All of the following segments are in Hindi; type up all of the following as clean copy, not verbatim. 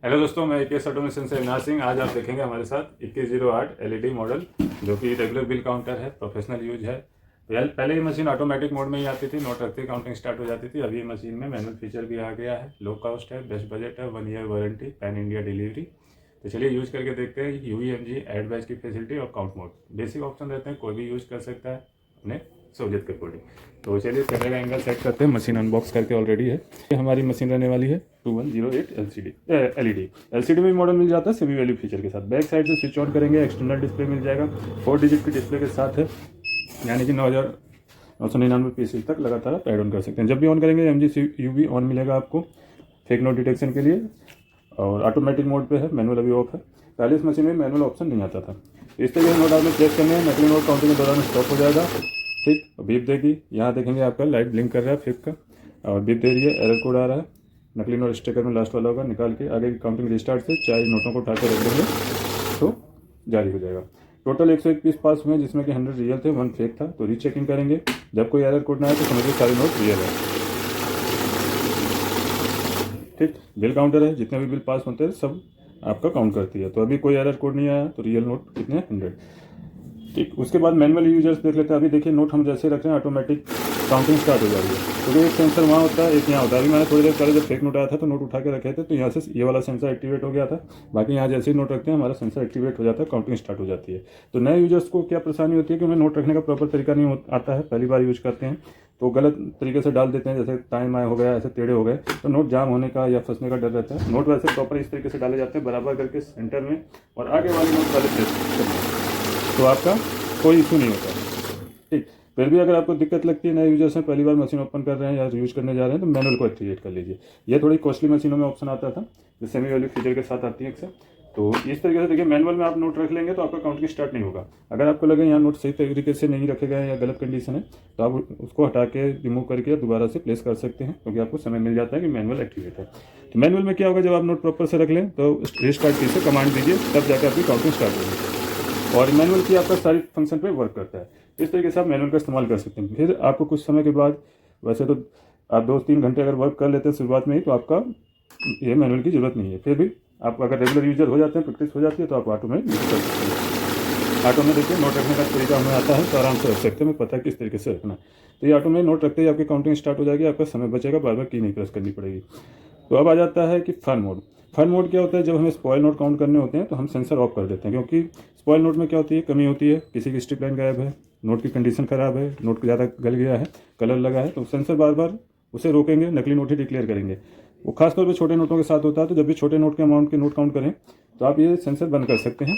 हेलो दोस्तों, मैं AKS ऑटोमेशन से अविनाश सिंह। आज आप देखेंगे हमारे साथ 2108 LED मॉडल, जो कि रेगुलर बिल काउंटर है, प्रोफेशनल यूज है। पहले ये मशीन ऑटोमेटिक मोड में ही आती थी, नोट रखते ही काउंटिंग स्टार्ट हो जाती थी। अभी ये मशीन में मैनुअल फीचर भी आ गया है, लो कॉस्ट है, बेस्ट बजट है, 1 year warranty, pan India delivery. तो चलिए यूज करके देखते हैं UEMG एड बैच की फैसिलिटी और काउंट मोड। बेसिक ऑप्शन रहते हैं, कोई भी यूज कर सकता है अपने सहूलियत के अकॉर्डिंग। तो चलिए कैमरा एंगल सेट करते हैं। मशीन अनबॉक्स करके ऑलरेडी है। ये हमारी मशीन रहने वाली है 2108 LED। LCD में मॉडल मिल जाता है सेमी वैल्यू फीचर के साथ। बैक साइड से स्विच ऑन करेंगे, एक्सटर्नल डिस्प्ले मिल जाएगा, 4 डिजिट की डिस्प्ले के साथ है, यानी कि 9,999 पीसीस तक लगातार आप ऐड ऑन कर सकते हैं। जब भी ऑन करेंगे MG ऑन मिलेगा आपको फेक नोट डिटेक्शन के लिए। और ऑटोमेटिक मोड पे है, मैनुअल अभी ऑफ है। पहले इस मशीन में मैनुअल ऑप्शन नहीं आता था। इस तरह के नोट आपने प्लेस करने हैं, नकली नोट काउंटिंग के दौरान स्टॉप हो जाएगा। ठीक, बीप देगी, यहाँ देखेंगे आपका लाइट ब्लिंक कर रहा है फेक का, और बीप दे रही है, एरर कोड आ रहा है। नकली नोट स्टिकर में लास्ट वाला होगा, निकाल के आगे की काउंटिंग रिस्टार्ट से 4 नोटों को उठा के रख देंगे तो जारी हो जाएगा। टोटल 101 पीस पास हुए, जिसमें कि 100 रियल थे, 1 फेक था। तो रीचेकिंग करेंगे, जब कोई एरर कोड ना आए तो समझिए सारे नोट रियल है। ठीक, बिल काउंटर है, जितने भी बिल पास होते हैं सब आपका काउंट करती है। तो अभी कोई एरर कोड नहीं आया, तो रियल नोट कितने हैं? 100। ठीक, उसके बाद मैनुअल यूजर्स देख लेते हैं। अभी देखिए नोट हम जैसे रख रहे हैं, ऑटोमेटिक काउंटिंग स्टार्ट हो जा रही है, क्योंकि एक सेंसर वहाँ होता है, एक यहाँ होता है। अभी मैंने थोड़ी देर पहले जब फेक नोट आया था तो नोट उठा के रखे थे, तो यहाँ से ये वाला सेंसर एक्टिवेट हो गया था। बाकी यहाँ जैसे ही नोट रखते हैं हमारा सेंसर एक्टिवेट हो जाता है, काउंटिंग स्टार्ट हो जाती है। तो नए यूजर्स को क्या परेशानी होती है कि उन्हें नोट रखने का प्रॉपर तरीका नहीं आता है, पहली बार यूज करते हैं तो गलत तरीके से डाल देते हैं, जैसे टाइम आए हो गया, ऐसे टेढ़े हो गए, तो नोट जाम होने का या फंसने का डर रहता है। नोट वैसे प्रॉपर इस तरीके से डाले जाते हैं, बराबर करके सेंटर में, और आगे वाले नोट वाले प्लेस करते हैं, तो आपका कोई इशू नहीं होता। ठीक, फिर भी अगर आपको दिक्कत लगती है, नए यूजर्स हैं, पहली बार मशीन ओपन कर रहे हैं या यूज करने जा रहे हैं, तो मैनुअल को एक्टिवेट कर लीजिए। ये थोड़ी कॉस्टली मशीनों में ऑप्शन आता था, जो सेमी वैल्यू फीचर के साथ आती है अक्सर। तो इस तरीके से देखिए, मैनुअल में आप नोट रख लेंगे तो आपका काउंटिंग स्टार्ट नहीं होगा। अगर आपको लगे यहाँ नोट सही तरीके से नहीं रखे गए या गलत कंडीशन है, तो आप उसको हटा के रिमूव करके दोबारा से प्लेस कर सकते हैं, क्योंकि आपको समय मिल जाता है कि मैनुअल एक्टिवेट है। तो मैनुअल में क्या होगा, जब आप नोट प्रॉपर से रख लें तो रिस्टार्ट की से कमांड दीजिए, तब जाकर आपकी काउंटिंग स्टार्ट होगी। और मैनुअल की आपका सारी फंक्शन पे वर्क करता है। इस तरीके से आप मैनुअल का इस्तेमाल कर सकते हैं। फिर आपको कुछ समय के बाद, वैसे तो आप 2-3 घंटे अगर वर्क कर लेते हैं शुरुआत में ही, तो आपका ये मैनुअल की ज़रूरत नहीं है। फिर भी आप अगर रेगुलर यूजर हो जाते हैं, प्रैक्टिस हो जाती है, तो आप ऑटो में यूज कर सकते हैं। ऑटो में देखिए नोट रखने का तरीका हमें आता है, तो आराम से रख सकते हैं, पता है किस तरीके से रखना। तो ये ऑटो में नोट रखते ही आपकी काउंटिंग स्टार्ट हो जाएगी, आपका समय बचेगा, बार बार की नहीं प्रेस करनी पड़ेगी। तो अब आ जाता है कि फन मोड। फन मोड क्या होता है, जब हमें स्पॉइल नोट काउंट करने होते हैं तो हम सेंसर ऑफ कर देते हैं, क्योंकि स्पॉइल नोट में क्या होती है, कमी होती है, किसी की स्ट्रिप लाइन गायब है, नोट की कंडीशन ख़राब है, नोट ज़्यादा गल गया है, कलर लगा है, तो सेंसर बार बार उसे रोकेंगे, नकली नोट ही डिक्लेयर करेंगे। वो खासतौर पर छोटे नोटों के साथ होता है। तो जब भी छोटे नोट के अमाउंट के नोट काउंट करें तो आप ये सेंसर बंद कर सकते हैं।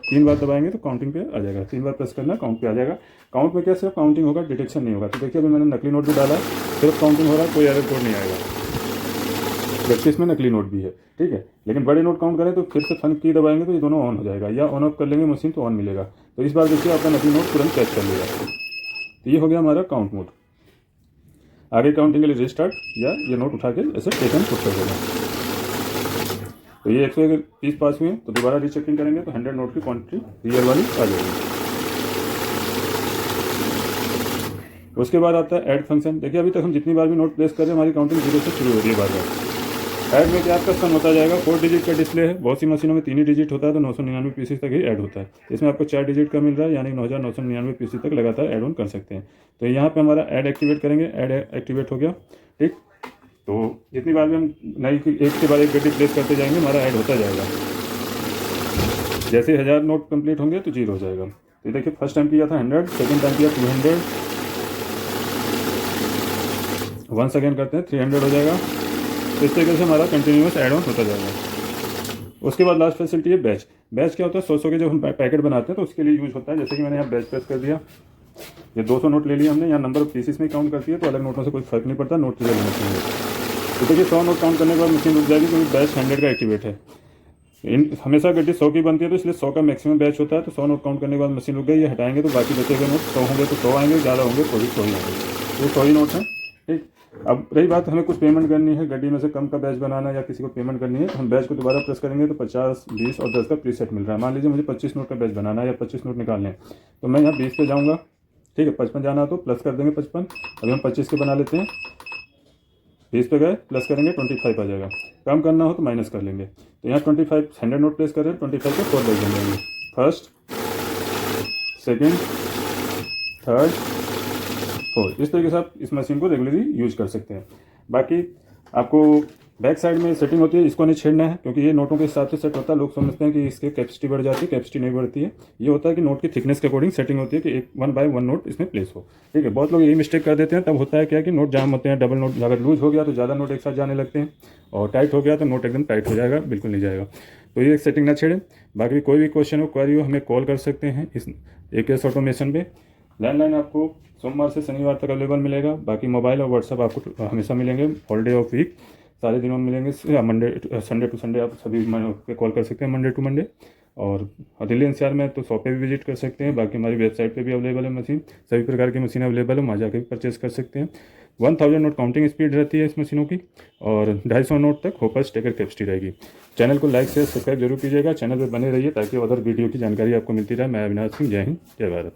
3 बार दबाएंगे तो काउंटिंग पे आ जाएगा, 3 बार प्रेस करना, काउंट पे आ जाएगा। काउंट में क्या सिर्फ काउंटिंग होगा, डिटेक्शन नहीं होगा। तो देखिए अभी मैंने नकली नोट भी डाला, सिर्फ काउंटिंग हो रहा है, कोई एरर कोड नहीं आएगा, जबकि इसमें नकली नोट भी है। ठीक है, लेकिन बड़े नोट काउंट करें तो फिर से फन की दबाएंगे तो ये दोनों ऑन हो जाएगा, या ऑन ऑफ कर लेंगे मशीन तो ऑन मिलेगा। तो इस बार देखिए आपका नकली नोट तुरंत कैच कर लेगा। तो ये हो गया हमारा काउंट मोड। आगे काउंटिंग के लिए रिस्टार्ट, या ये नोट उठा के ऐसे टेक एंड पुट कर देगा। तो ये 101 पीस पास हुए, तो दोबारा रीचेकिंग करेंगे तो 100 नोट की क्वांटिटी रियल वाली आ जाएगी। उसके बाद आता है ऐड फंक्शन। देखिए अभी तक हम जितनी बार भी नोट प्लेस कर रहे हैं, हमारी काउंटिंग 0 से शुरू हो रही है बार बार। ऐड में क्या आपका सम होता जाएगा, 4 डिजिट का डिस्प्ले है, बहुत सी मशीनों में 3 ही डिजिट होता है, तो 999 पीसीस तक ही ऐड होता है। इसमें आपको 4 डिजिट का मिल रहा है, यानी 9,999 पीसीस तक लगातार ऐड ऑन कर सकते हैं। तो यहाँ पे हमारा ऐड एक्टिवेट करेंगे, ऐड एक्टिवेट हो गया। ठीक, तो जितनी बार भी हम नई एक के बाद एक गड्डी प्लेस करते जाएंगे, हमारा ऐड होता जाएगा। जैसे 1000 नोट कंप्लीट होंगे तो 0 हो जाएगा। तो देखिए फर्स्ट टाइम किया था 100, सेकेंड टाइम किया 200, वंस अगेन करते हैं 300 हो जाएगा। तो इस तरीके से हमारा कंटिन्यूस ऐड ऑन होता जाएगा। उसके बाद लास्ट फैसिलिटी है बैच। बैच क्या होता है, 100 के जब हम पैकेट बनाते हैं तो उसके लिए यूज होता है। जैसे कि मैंने यहाँ बैच प्रेस कर दिया, ये 200 नोट ले लिया हमने, यहाँ नंबर ऑफ पीसीस में काउंट करती है, तो अलग नोटों से कोई फर्क नहीं पड़ता, नोट रियल होना चाहिए। तो देखिए 100 नोट काउंट करने के बाद मशीन रुक जाएगी, क्योंकि बैच 100 का एक्टिवेट है। हमेशा गड्डी 100 की बनती है, तो इसलिए 100 का मैक्सिमम बैच होता है। तो 100 नोट काउंट करने के बाद मशीन रुक गई, ये हटाएंगे तो बाकी बचे हुए नोट 100 होंगे तो 100 आएंगे, ज़्यादा होंगे तो भी 100 ही आएंगे। तो 100 ही नोट हैं। ठीक, अब रही बात हमें कुछ पेमेंट करनी है, गड्डी में से कम का बैच बनाना या किसी को पेमेंट करनी है, तो हम बैच को दोबारा प्रेस करेंगे तो 50, 20 और 10 का प्रीसेट मिल रहा है। मान लीजिए मुझे 25 नोट का बैच बनाना है या 25 नोट निकालने हैं, तो मैं यहाँ 20 पे जाऊँगा। ठीक है, 55 जाना तो प्लस कर देंगे 55। अभी हम 25 के बना लेते हैं। 20 पे गए, प्लस करेंगे 25 आ जाएगा। कम करना हो तो माइनस कर लेंगे। तो यहाँ 25 100 नोट प्लेस कर रहे हैं, 25 को 4 लग जाएंगे। First, second, third, fourth. इस तरीके से आप इस मशीन को रेगुलरली यूज कर सकते हैं। बाकी आपको बैक साइड में सेटिंग होती है, इसको नहीं छेड़ना है क्योंकि ये नोटों के हिसाब से सेट होता है। लोग समझते हैं कि इसके कैपेसिटी बढ़ जाती है, कैपेसिटी नहीं बढ़ती है। ये होता है कि नोट की थिकनेस के अकॉर्डिंग सेटिंग होती है कि एक 1 बाय 1 नोट इसमें प्लेस हो। ठीक है, बहुत लोग यही मिस्टेक कर देते हैं। तब होता है क्या कि नोट जाम होते हैं, डबल नोट अगर लूज हो गया तो ज़्यादा नोट एक साथ जाने लगते हैं, और टाइट हो गया तो नोट एकदम टाइट हो जाएगा, बिल्कुल नहीं जाएगा। तो ये सेटिंग ना छेड़ें। बाकी कोई भी क्वेश्चन हो, क्वेरी हो, हमें कॉल कर सकते हैं इस AKS ऑटोमेशन पे। लैंडलाइन आपको सोमवार से शनिवार तक अवेलेबल मिलेगा। बाकी मोबाइल और व्हाट्सअप आपको हमेशा मिलेंगे, हॉलीडे ऑफ वीक सारे दिनों में मिलेंगे। मंडे संडे टू संडे आप सभी पे कॉल कर सकते हैं, मंडे टू मंडे। और दिल्ली NCR में तो शॉप पे भी विजिट कर सकते हैं। बाकी हमारी वेबसाइट पे भी अवेलेबल है मशीन, सभी प्रकार की मशीन अवेलेबल है, वहाँ जाकर भी परचेस कर सकते हैं। 1000 नोट काउंटिंग स्पीड रहती है इस मशीनों की, और 250 नोट तक होपर स्टेकर कैपेसिटी रहेगी। चैनल को लाइक शेयर सब्सक्राइब जरूर कीजिएगा, चैनल पर बने रहिए ताकि अदर वीडियो की जानकारी आपको मिलती रहे। मैं अविनाश सिंह, जय हिंद, जय भारत।